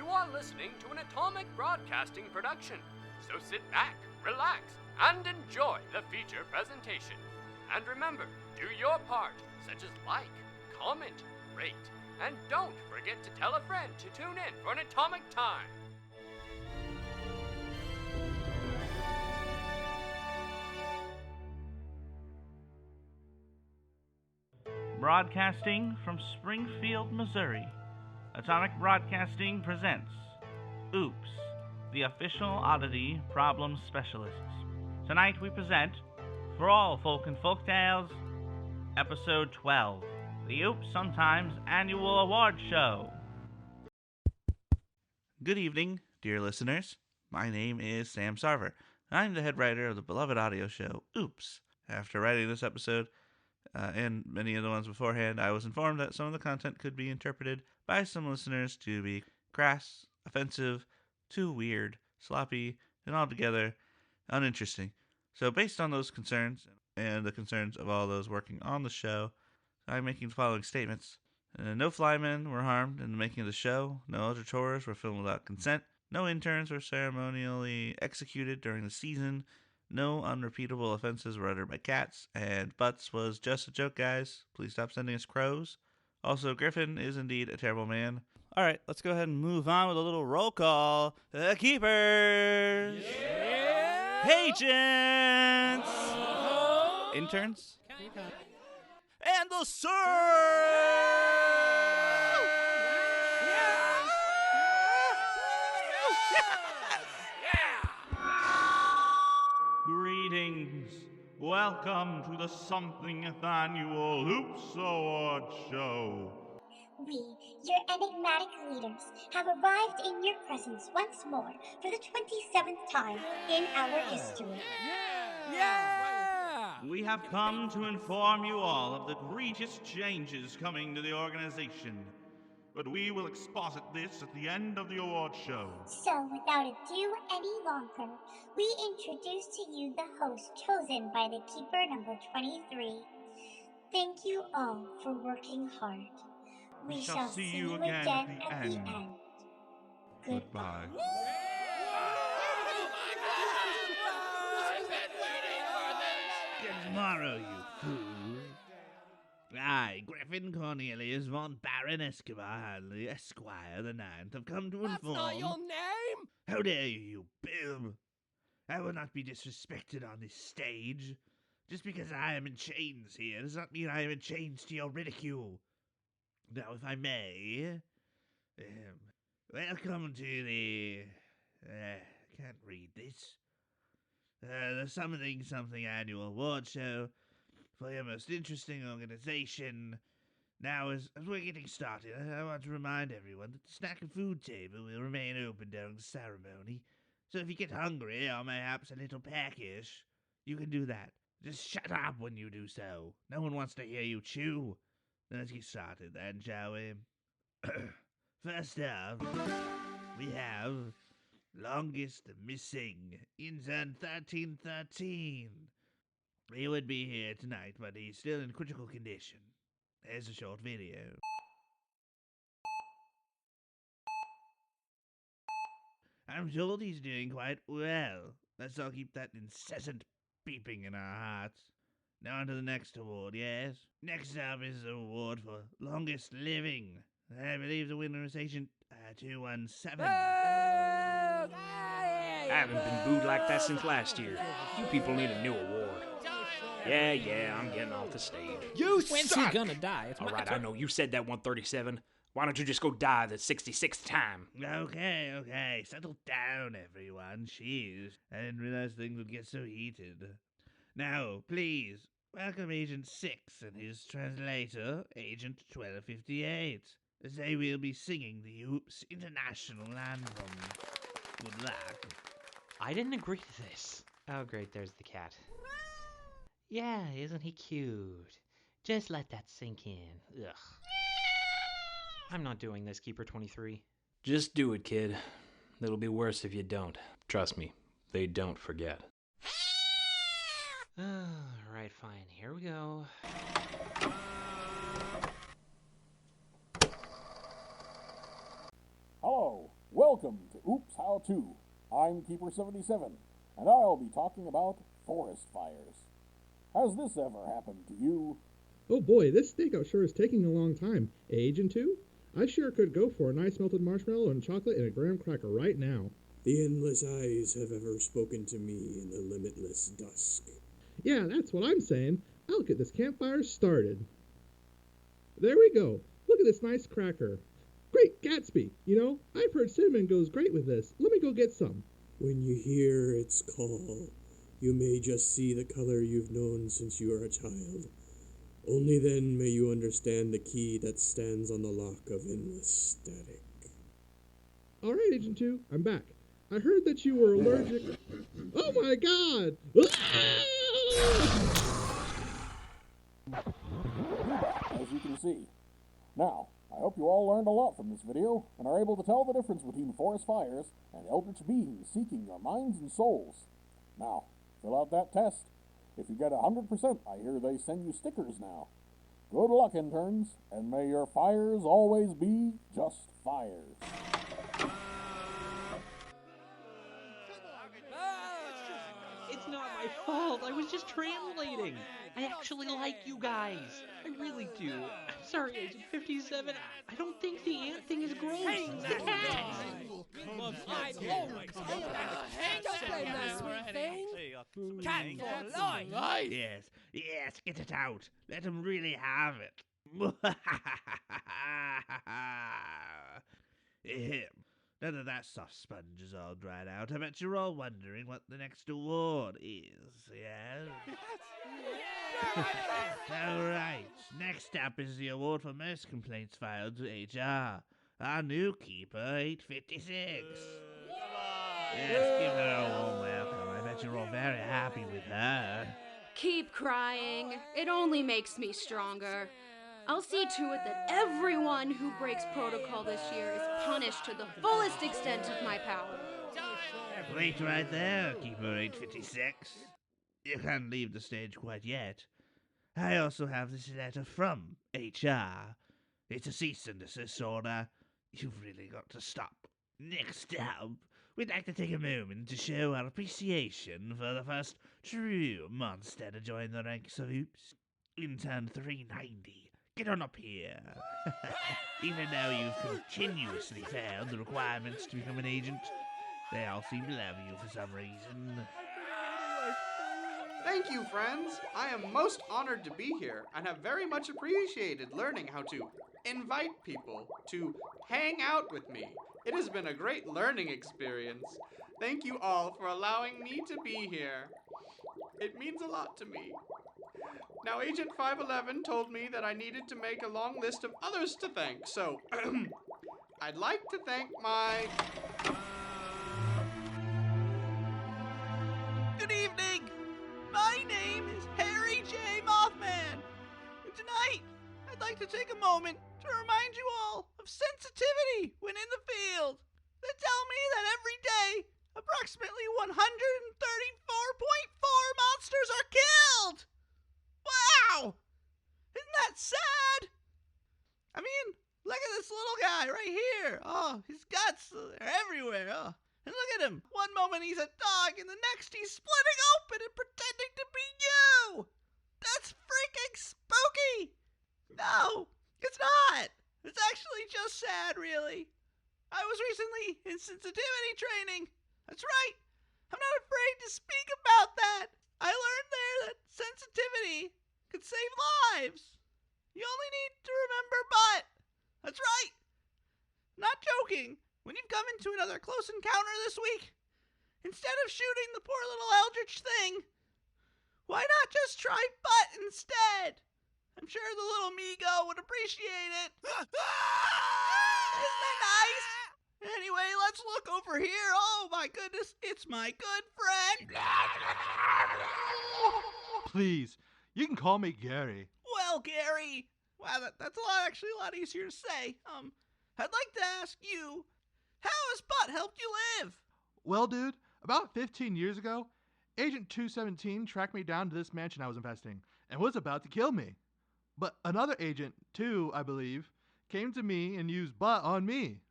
are listening to an Atomic Broadcasting production, so sit back, relax, and enjoy the feature presentation. And remember, do your part, such as like, comment, rate, and don't forget to tell a friend to tune in for an Atomic Time. Broadcasting from Springfield, Missouri, Atomic Broadcasting presents O.O.P.S, the official oddity problem specialists. Tonight we present, for all folk and folktales, Episode 12, the O.O.P.S Sometimes Annual Award Show. Good evening, dear listeners. My name is Sam Sarver. I'm the head writer of the beloved audio show, O.O.P.S. After writing this episode, and many of the ones beforehand, I was informed that some of the content could be interpreted by some listeners to be crass, offensive, too weird, sloppy, and altogether uninteresting. So based on those concerns, and the concerns of all those working on the show, I'm making the following statements. No flymen were harmed in the making of the show, no other tours were filmed without consent, no interns were ceremonially executed during the season, no unrepeatable offenses were uttered by cats, and butts was just a joke, guys. Please stop sending us crows. Also, Griffin is indeed a terrible man. All right, let's go ahead and move on with a little roll call. The Keepers! Yeah! Agents! Interns? And the Sir! Greetings. Welcome to the somethingth annual O.O.P.S Award Show. We, your enigmatic leaders, have arrived in your presence once more for the 27th time in our history. We have come to inform you all of the egregious changes coming to the organization. But we will exposit this at the end of the award show. So, without ado any longer, we introduce to you the host chosen by the Keeper number 23. Thank you all for working hard. We shall see you again at the end. Goodbye. Tomorrow, you fool. I, Griffin Cornelius von Baron Escobar Hanley, Esquire the Ninth, have come to inform... That's not your name! How dare you, Bill? I will not be disrespected on this stage. Just because I am in chains here does not mean I am in chains to your ridicule. Now, if I may... welcome to the... I can't read this. The Something Annual Award Show for your most interesting organization. Now, as we're getting started, I want to remind everyone that the snack and food table will remain open during the ceremony. So if you get hungry, or perhaps a little peckish, you can do that. Just shut up when you do so. No one wants to hear you chew. Let's get started then, shall we? First up, we have longest missing, intern 1313. He would be here tonight, but he's still in critical condition. Here's a short video. I'm told he's doing quite well. Let's all keep that incessant beeping in our hearts. Now on to the next award, yes? Next up is the award for longest living. I believe the winner is Agent 217. I haven't been booed like that since last year. You people need a new award. Yeah, I'm getting off the stage. When's he gonna die? It's all right, I know you said that 137. Why don't you just go die the 66th time? Okay. Settle down, everyone. Jeez. I didn't realize things would get so heated. Now, please, welcome Agent 6 and his translator, Agent 1258. They will be singing the O.O.P.S International Anthem. Good luck. I didn't agree to this. Oh, great, there's the cat. Yeah, isn't he cute? Just let that sink in. Ugh. I'm not doing this, Keeper 23. Just do it, kid. It'll be worse if you don't. Trust me, they don't forget. Alright, fine. Here we go. Hello. Welcome welcome to Oops How To. I'm Keeper77, and I'll be talking about forest fires. Has this ever happened to you? Oh boy, this stakeout sure is taking a long time. Agent 2? I sure could go for a nice melted marshmallow and chocolate and a graham cracker right now. The endless eyes have ever spoken to me in the limitless dusk. Yeah, that's what I'm saying. I'll get this campfire started. There we go. Look at this nice cracker. Great Gatsby. You know, I've heard cinnamon goes great with this. Let me go get some. When you hear its call, you may just see the color you've known since you were a child. Only then may you understand the key that stands on the lock of endless static. All right, Agent 2, I'm back. I heard that you were allergic... Oh my god! As you can see. Now, I hope you all learned a lot from this video and are able to tell the difference between forest fires and eldritch beings seeking your minds and souls. Now, fill out that test. If you get 100%, I hear they send you stickers now. Good luck, interns, and may your fires always be just fires. It's not my fault. I was just translating. I actually like you guys. I really do. I'm sorry, Agent 57. I don't think the ant thing is gross. It's the cat. Yes, get it out. Let him really have it. Now that that soft sponge is all dried out, I bet you're all wondering what the next award is, yes? Alright, next up is the award for most complaints filed to HR. Our new keeper, 856. Yes, give her a warm welcome. I bet you're all very happy with her. Keep crying. It only makes me stronger. I'll see to it that everyone who breaks protocol this year is punished to the fullest extent of my power. Wait right there, Keeper 856. You can't leave the stage quite yet. I also have this letter from HR. It's a cease and desist order. You've really got to stop. Next up, we'd like to take a moment to show our appreciation for the first true monster to join the ranks of O.O.P.S. Intern 390. Get on up here. Even though you've continuously failed the requirements to become an agent, they all seem to love you for some reason. Thank you, friends. I am most honored to be here and have very much appreciated learning how to invite people to hang out with me. It has been a great learning experience. Thank you all for allowing me to be here. It means a lot to me. Now, Agent 511 told me that I needed to make a long list of others to thank, so I'd like to thank my... Good evening! My name is Harry J. Mothman, and tonight I'd like to take a moment to remind you all of sensitivity when in the field. They tell me that every day approximately 134.4 monsters are killed! Wow! Isn't that sad? I mean, look at this little guy right here. Oh, his guts are everywhere. Oh, and look at him. One moment he's a dog, and the next he's splitting open and pretending to be you. That's freaking spooky. No, it's not. It's actually just sad, really. I was recently in sensitivity training. That's right. I'm not afraid to speak about that. I learned there that sensitivity could save lives. You only need to remember but. That's right. Not joking. When you've come into another close encounter this week, instead of shooting the poor little eldritch thing, why not just try butt instead? I'm sure the little Migo would appreciate it. Isn't that nice? Anyway, let's look over here. Oh my goodness, it's my good friend. Please, you can call me Gary. Well, Gary, wow, that's actually a lot easier to say. I'd like to ask you, how has butt helped you live? Well, dude, about 15 years ago, Agent 217 tracked me down to this mansion I was infesting and was about to kill me. But another agent, too, I believe, came to me and used butt on me.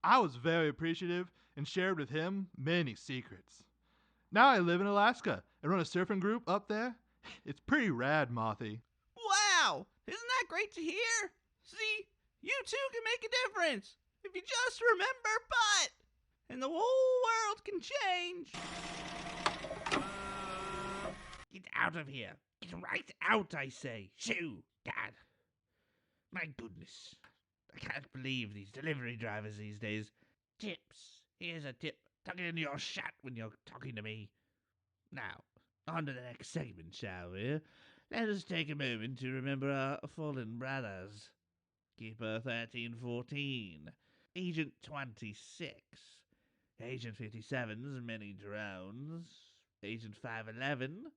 I was very appreciative and shared with him many secrets. Now I live in Alaska and run a surfing group up there. It's pretty rad, Mothy. Wow! Isn't that great to hear? See, you too can make a difference if you just remember Butt, and the whole world can change. Get out of here. Get right out, I say. Shoo, Dad. My goodness. I can't believe these delivery drivers these days. Tips. Here's a tip. Tuck it into your shat when you're talking to me. Now, on to the next segment, shall we? Let us take a moment to remember our fallen brothers. Keeper 1314, Agent 26, Agent 57's many drones, Agent 511,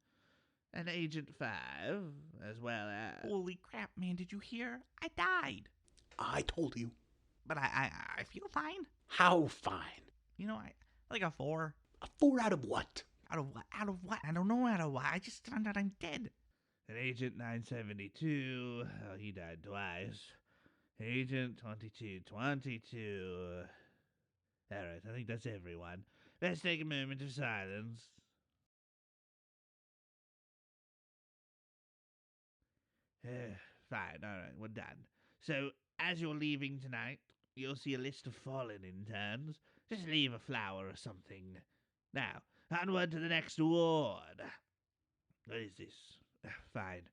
and Agent 5, as well as... Holy crap, man, did you hear? I died. I told you. But I feel fine. How fine? You know, I like a 4. A 4 out of what? Out of what? Out of what? I don't know out of what. I just found out I'm dead. And Agent 972, oh, he died twice. Agent 2222. Alright, I think that's everyone. Let's take a moment of silence. Fine, alright, we're done. So, as you're leaving tonight, you'll see a list of fallen interns. Just leave a flower or something. Now, onward to the next award. What is this? Fine.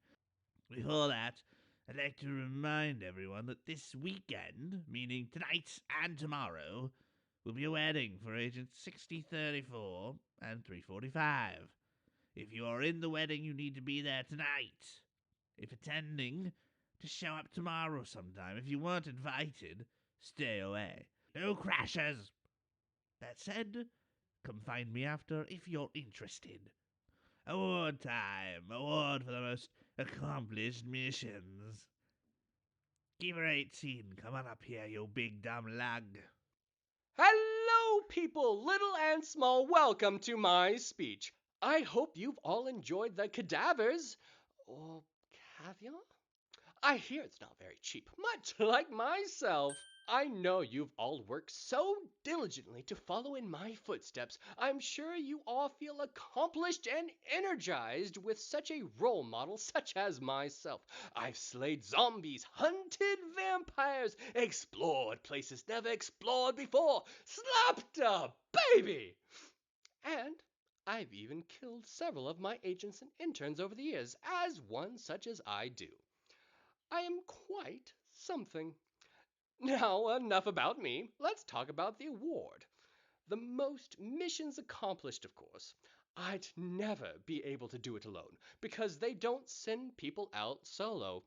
Before that, I'd like to remind everyone that this weekend, meaning tonight and tomorrow, will be a wedding for Agents 6034 and 345. If you are in the wedding, you need to be there tonight. If attending, just show up tomorrow sometime. If you weren't invited, stay away. No crashes. That said, come find me after if you're interested. Award time. Award for the most accomplished missions. Keeper 18, come on up here, you big dumb lug. Hello, people, little and small. Welcome to my speech. I hope you've all enjoyed the cadavers. Or caviar? I hear it's not very cheap, much like myself. I know you've all worked so diligently to follow in my footsteps. I'm sure you all feel accomplished and energized with such a role model such as myself. I've slayed zombies, hunted vampires, explored places never explored before, slapped a baby, and I've even killed several of my agents and interns over the years, as one such as I do. I am quite something. Now, enough about me. Let's talk about the award. The most missions accomplished, of course. I'd never be able to do it alone, because they don't send people out solo.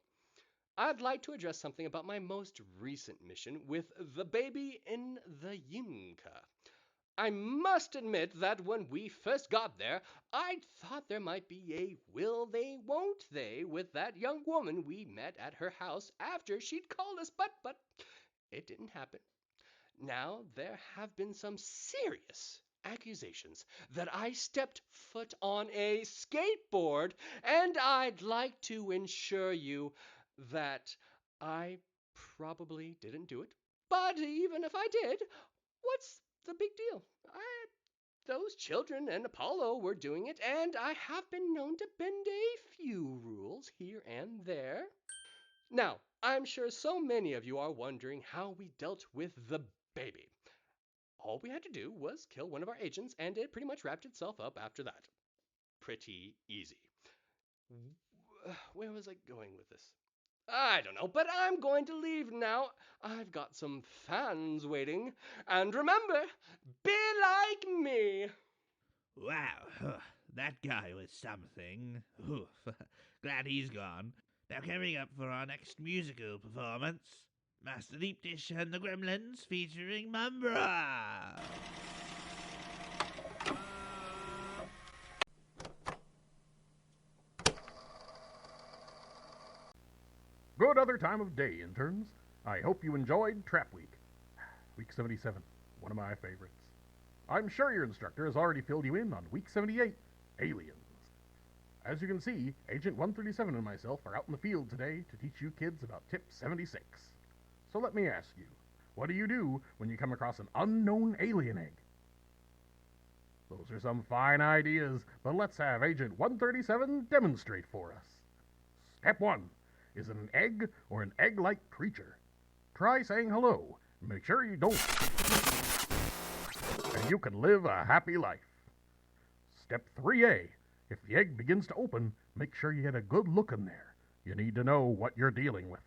I'd like to address something about my most recent mission with the baby in the Yimka. I must admit that when we first got there, I thought there might be a will they, won't they with that young woman we met at her house after she'd called us, but it didn't happen. Now, there have been some serious accusations that I stepped foot on a skateboard, and I'd like to assure you that I probably didn't do it. But even if I did, what's the big deal? Those children and Apollo were doing it, and I have been known to bend a few rules here and there. Now, I'm sure so many of you are wondering how we dealt with the baby. All we had to do was kill one of our agents, and it pretty much wrapped itself up after that. Pretty easy. Where was I going with this? I don't know, but I'm going to leave now. I've got some fans waiting. And remember, be like me. Wow, that guy was something. Glad he's gone. Now coming up for our next musical performance, Master Deep Dish and the Gremlins featuring Mumbra. Good other time of day, interns. I hope you enjoyed Trap Week. Week 77, one of my favorites. I'm sure your instructor has already filled you in on Week 78, Aliens. As you can see, Agent 137 and myself are out in the field today to teach you kids about Tip 76. So let me ask you, what do you do when you come across an unknown alien egg? Those are some fine ideas, but let's have Agent 137 demonstrate for us. Step 1. Is it an egg or an egg-like creature? Try saying hello. Make sure you don't. And you can live a happy life. Step 3A. If the egg begins to open, make sure you get a good look in there. You need to know what you're dealing with.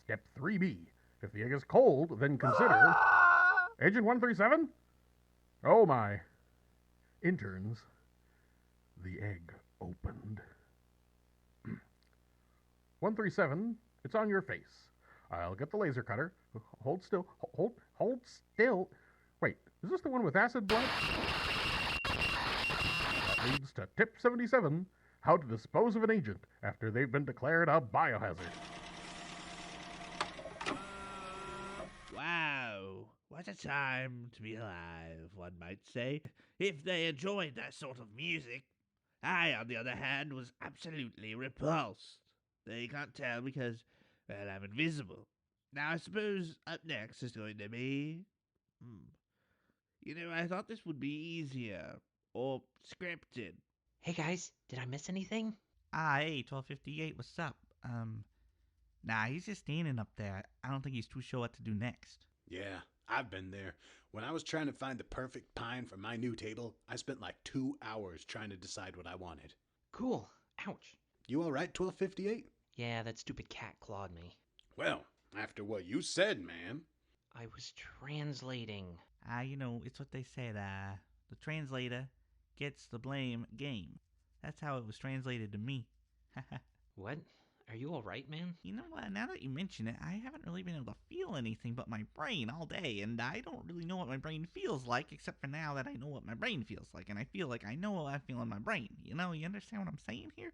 Step 3B. If the egg is cold, then consider... Agent 137? Oh my. Interns, the egg opened. 137, it's on your face. I'll get the laser cutter. Hold still. Hold still. Wait, is this the one with acid blood? That leads to tip 77, how to dispose of an agent after they've been declared a biohazard. Wow, what a time to be alive, one might say, if they enjoyed that sort of music. I, on the other hand, was absolutely repulsed. They can't tell because, well, I'm invisible. Now, I suppose up next is going to be... You know, I thought this would be easier, or scripted. Hey guys, did I miss anything? Hey, 1258, what's up? Nah, he's just standing up there. I don't think he's too sure what to do next. Yeah, I've been there. When I was trying to find the perfect pine for my new table, I spent like 2 hours trying to decide what I wanted. Cool. Ouch. You alright, 1258? Yeah, that stupid cat clawed me. Well, after what you said, man. I was translating. You know, it's what they said, the translator gets the blame game. That's how it was translated to me. What? Are you alright, man? You know what, now that you mention it, I haven't really been able to feel anything but my brain all day, and I don't really know what my brain feels like, except for now that I know what my brain feels like, and I feel like I know what I feel in my brain. You know, you understand what I'm saying here?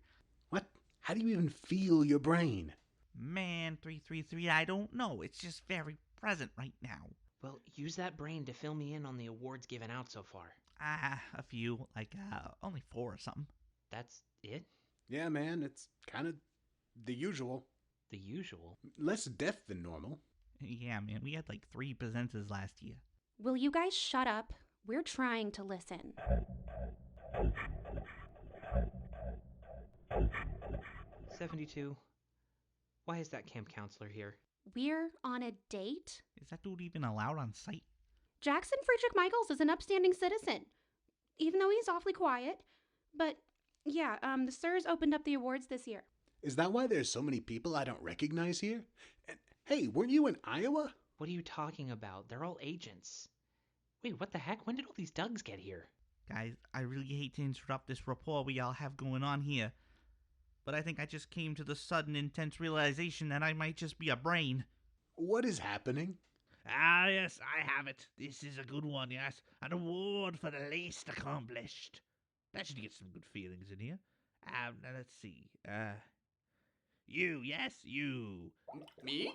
What? How do you even feel your brain? Man, 333, I don't know. It's just very present right now. Well, use that brain to fill me in on the awards given out so far. A few, like, only 4 or something. That's it? Yeah, man, it's kind of the usual. The usual? Less death than normal. Yeah, man, we had like 3 presenters last year. Will you guys shut up? We're trying to listen. 72. Why is that camp counselor here? We're on a date? Is that dude even allowed on site? Jackson Friedrich Michaels is an upstanding citizen, even though he's awfully quiet. But yeah, the sirs opened up the awards this year. Is that why there's so many people I don't recognize here? And, hey, weren't you in Iowa? What are you talking about? They're all agents. Wait, what the heck? When did all these Dougs get here? Guys, I really hate to interrupt this rapport we all have going on here, but I think I just came to the sudden, intense realization that I might just be a brain. What is happening? Yes, I have it. This is a good one, yes. An award for the least accomplished. That should get some good feelings in here. Now let's see. You, yes, you. Me?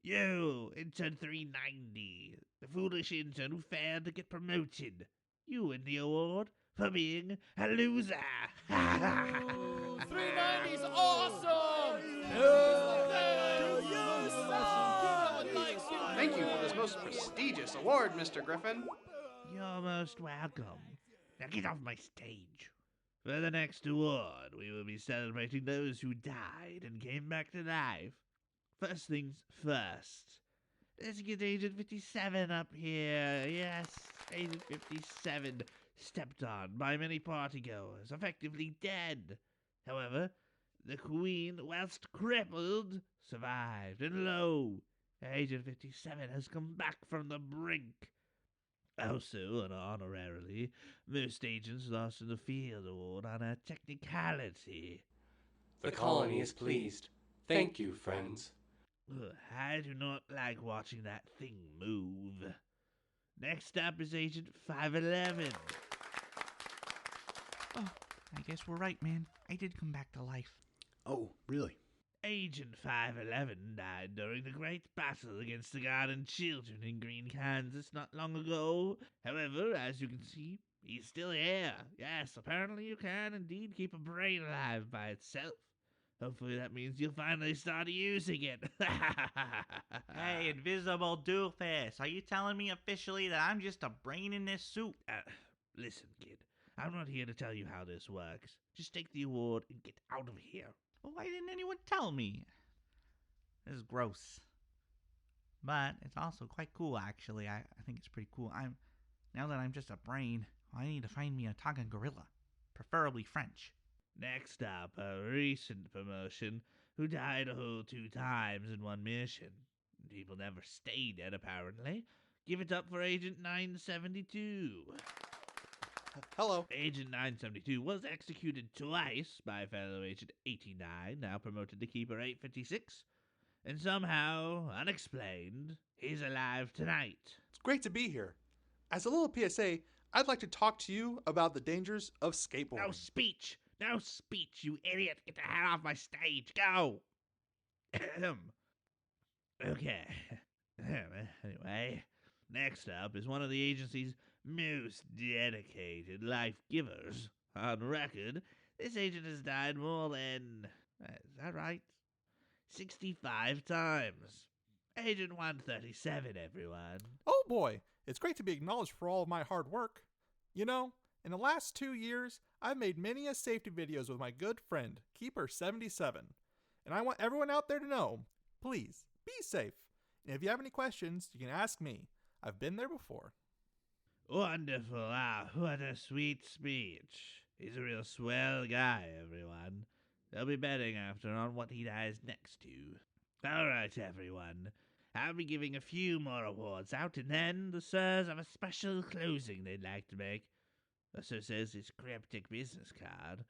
You, intern 390. The foolish intern who failed to get promoted. You win the award for being a loser. 390's awesome! Thank you for this most prestigious award, Mr. Griffin. You're most welcome. Now get off my stage. For the next award, we will be celebrating those who died and came back to life. First things first. Let's get Agent 57 up here. Yes, Agent 57, stepped on by many partygoers, effectively dead. However, the Queen, whilst crippled, survived, and lo, Agent 57 has come back from the brink. Also, and honorarily, most agents lost in the field award on a technicality. The colony is pleased. Thank you, friends. I do not like watching that thing move. Next up is Agent 511. Oh, I guess we're right, man. I did come back to life. Oh, really? Agent 511 died during the great battle against the Garden Children in Green, Kansas not long ago. However, as you can see, he's still here. Yes, apparently you can indeed keep a brain alive by itself. Hopefully that means you'll finally start using it. Hey, invisible doofus, are you telling me officially that I'm just a brain in this suit? Listen, kid, I'm not here to tell you how this works. Just take the award and get out of here. Well, why didn't anyone tell me? This is gross. But it's also quite cool, actually. I think it's pretty cool. Now that I'm just a brain, I need to find me a Tongan gorilla. Preferably French. Next up, a recent promotion who died a whole 2 times in one mission. People never stayed dead, apparently. Give it up for Agent 972. Hello. Agent 972 was executed twice by fellow Agent 89, now promoted to Keeper 856. And somehow, unexplained, he's alive tonight. It's great to be here. As a little PSA, I'd like to talk to you about the dangers of skateboarding. No speech! No speech, you idiot! Get the hell off my stage! Go! Okay. Anyway, next up is one of the agency's most dedicated life givers. On record, this agent has died more than, is that right? 65 times. Agent 137, everyone. Oh boy, it's great to be acknowledged for all of my hard work. You know, in the last 2 years, I've made many a safety videos with my good friend, Keeper77. And I want everyone out there to know, please, be safe. And if you have any questions, you can ask me. I've been there before. Wonderful. Ah, what a sweet speech. He's a real swell guy, everyone. They'll be betting after on what he dies next to. All right, everyone. I'll be giving a few more awards out, and then the sirs have a special closing they'd like to make. So says his cryptic business card.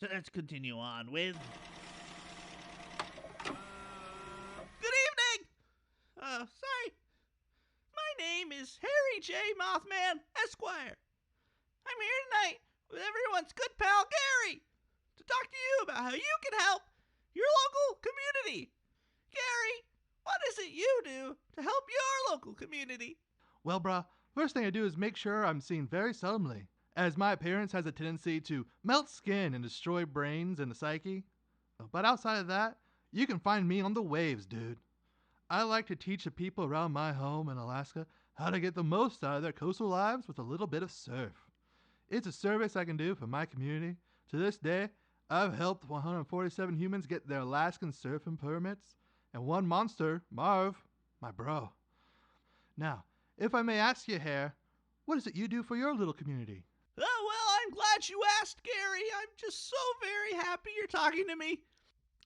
So let's continue on with... Good evening! Sorry. My name is Harry J. Mothman, Esquire. I'm here tonight with everyone's good pal, Gary, to talk to you about how you can help your local community. Gary, what is it you do to help your local community? Well, brah, first thing I do is make sure I'm seen very seldomly, as my appearance has a tendency to melt skin and destroy brains and the psyche. But outside of that, you can find me on the waves, dude. I like to teach the people around my home in Alaska how to get the most out of their coastal lives with a little bit of surf. It's a service I can do for my community. To this day, I've helped 147 humans get their Alaskan surfing permits, and one monster, Marv, my bro. Now, if I may ask you, Hare, what is it you do for your little community? Oh, well, I'm glad you asked, Gary. I'm just so very happy you're talking to me.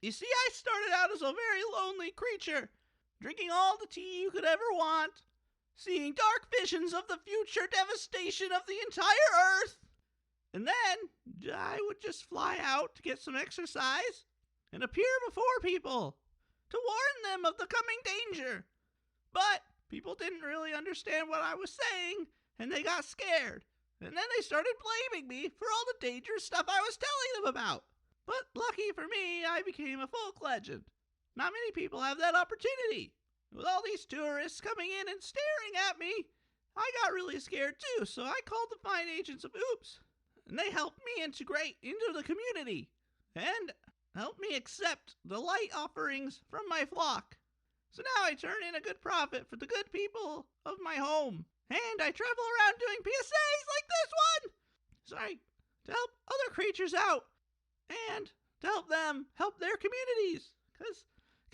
You see, I started out as a very lonely creature, drinking all the tea you could ever want, seeing dark visions of the future devastation of the entire Earth. And then I would just fly out to get some exercise and appear before people to warn them of the coming danger. But people didn't really understand what I was saying, and they got scared. And then they started blaming me for all the dangerous stuff I was telling them about. But lucky for me, I became a folk legend. Not many people have that opportunity. With all these tourists coming in and staring at me, I got really scared too, so I called the fine agents of O.O.P.S, and they helped me integrate into the community, and helped me accept the light offerings from my flock. So now I turn in a good profit for the good people of my home, and I travel around doing PSAs like this one! Sorry, to help other creatures out, and to help them help their communities, because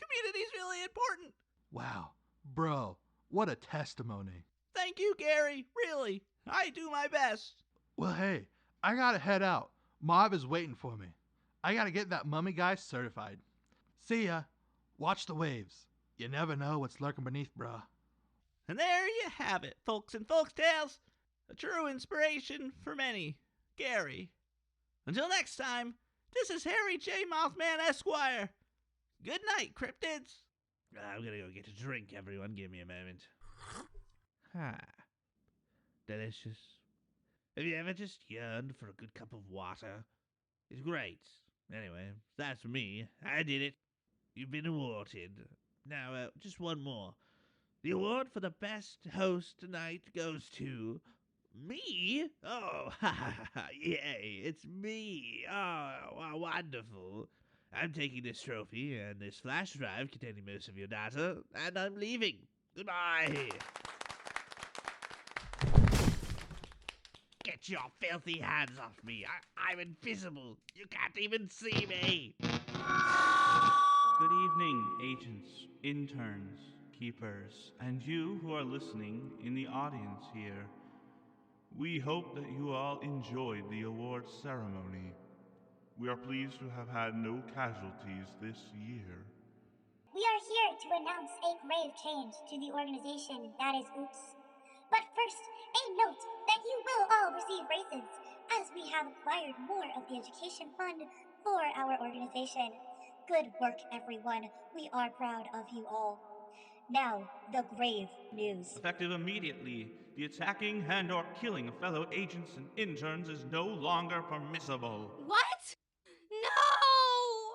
community's really important. Wow, bro, what a testimony. Thank you, Gary, really. I do my best. Well, hey, I gotta head out. Marv is waiting for me. I gotta get that mummy guy certified. See ya. Watch the waves. You never know what's lurking beneath, bruh. And there you have it, folks and folks tales. A true inspiration for many. Gary. Until next time, this is Harry J. Mothman, Esquire. Good night, cryptids. I'm gonna go get a drink, everyone. Give me a moment. Delicious. Have you ever just yearned for a good cup of water? It's great. Anyway, that's me. I did it. You've been awarded. Now, just one more. The award for the best host tonight goes to me. Oh, yay, it's me. Oh, wonderful. I'm taking this trophy and this flash drive containing most of your data, and I'm leaving. Goodbye. Get your filthy hands off me. I'm invisible. You can't even see me. Good evening, agents, interns, keepers, and you who are listening in the audience here. We hope that you all enjoyed the awards ceremony. We are pleased to have had no casualties this year. We are here to announce a grave change to the organization that is O.O.P.S. But first, a note that you will all receive raises, as we have acquired more of the education fund for our organization. Good work, everyone. We are proud of you all. Now, the grave news. Effective immediately, the attacking and/or killing of fellow agents and interns is no longer permissible. What? No!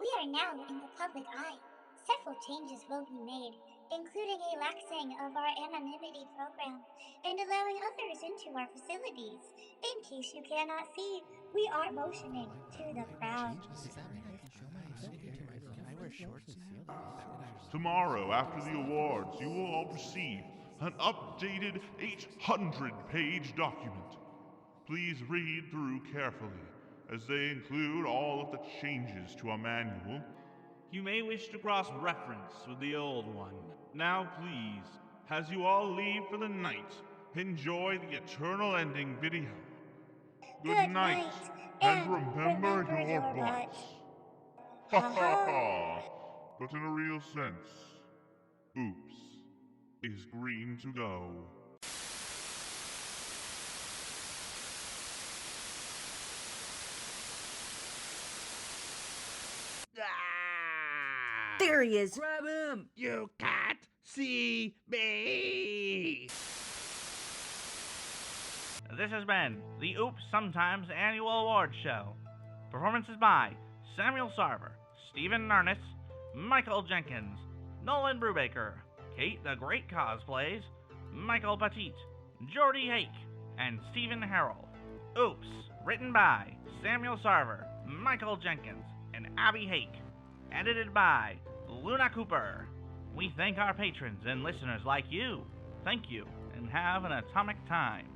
We are now in the public eye. Several changes will be made, including a laxing of our anonymity program and allowing others into our facilities. In case you cannot see, we are motioning to the crowd. Tomorrow, after the awards, you will all receive an updated 800-page document. Please read through carefully, as they include all of the changes to our manual. You may wish to cross-reference with the old one. Now please, as you all leave for the night, enjoy the eternal ending video. Good night, and remember your butts. Ha ha ha! But in a real sense, O.O.P.S. is green to go. There he is. Grab him! You can't see me! This has been the O.O.P.S. Sometimes Annual Awards Show. Performances by Samuel Sarver, Stephen Narnitz, Michael Jenkins, Nolan Brubaker, Kate the Great Cosplays, Michael Petit, Jordy Hake, and Stephen Harrell. O.O.P.S. Written by Samuel Sarver, Michael Jenkins, and Abby Hake. Edited by Luna Cooper. We thank our patrons and listeners like you. Thank you, and have an atomic time.